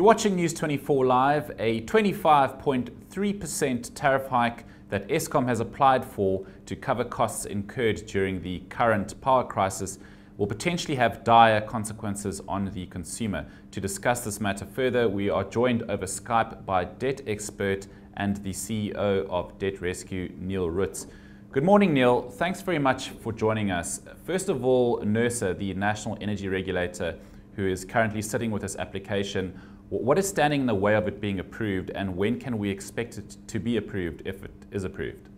You're watching News 24 Live. A 25.3% tariff hike that Eskom has applied for to cover costs incurred during the current power crisis will potentially have dire consequences on the consumer. To discuss this matter further, we are joined over Skype by debt expert and the CEO of Debt Rescue, Neil Roots. Good morning, Neil. Thanks very much for joining us. First of all, NERSA, the National Energy Regulator, who is currently sitting with this application, what is standing in the way of it being approved, and when can we expect it to be approved if it is approved?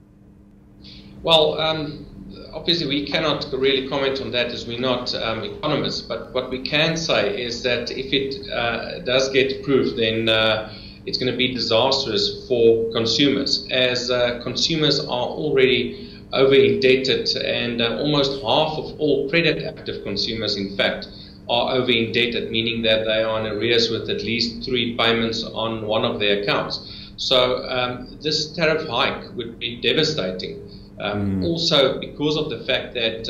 Well, obviously we cannot really comment on that as we're not economists, but what we can say is that if it does get approved, then it's going to be disastrous for consumers, as consumers are already over-indebted, and almost half of all credit-active consumers, in fact, are over-indebted, meaning that they are in arrears with at least 3 payments on one of their accounts. So this tariff hike would be devastating. Also because of the fact that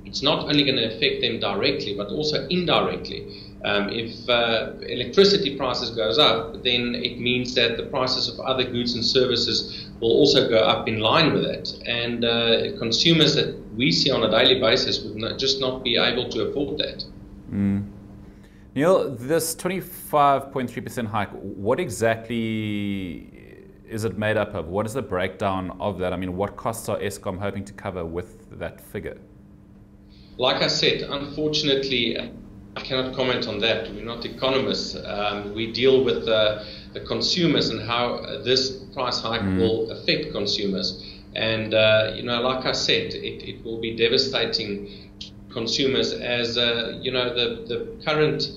it's not only going to affect them directly, but also indirectly. If electricity prices goes up, then it means that the prices of other goods and services will also go up in line with it. And consumers that we see on a daily basis would just not be able to afford that. Neil, this 25.3% hike, what exactly is it made up of? What is the breakdown of that? I mean, what costs are Eskom hoping to cover with that figure? Like I said, unfortunately, I cannot comment on that. We're not economists. We deal with the consumers and how this price hike will affect consumers. And, like I said, it will be devastating consumers, as, the current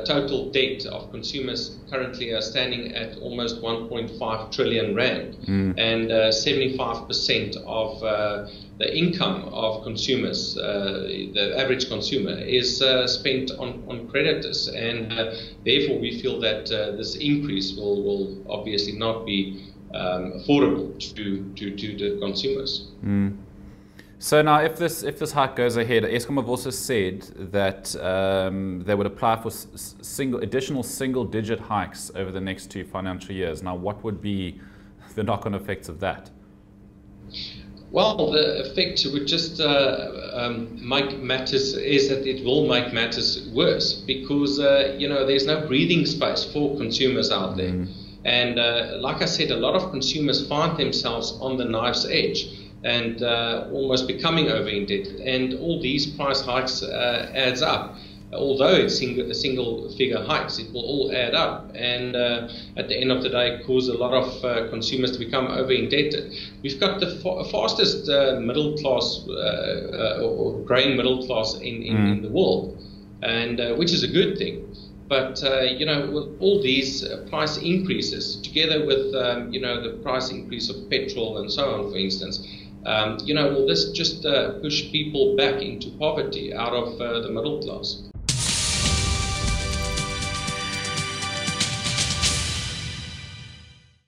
total debt of consumers currently are standing at almost 1.5 trillion rand, and 75% of the income of consumers, the average consumer, is spent on creditors, and therefore we feel that this increase will obviously not be affordable to the consumers. So now, if this hike goes ahead, Eskom have also said that they would apply for additional single-digit hikes over the next 2 financial years. Now, what would be the knock-on effects of that? Well, the effect would just make matters, is that it will make matters worse, because there's no breathing space for consumers out there, and like I said, a lot of consumers find themselves on the knife's edge and almost becoming over-indebted, and all these price hikes adds up. Although it's single figure hikes, it will all add up, and at the end of the day cause a lot of consumers to become over-indebted. We've got the fastest middle class or growing middle class in the world, and which is a good thing. But with all these price increases, together with the price increase of petrol and so on, for instance, will this just push people back into poverty out of the middle class?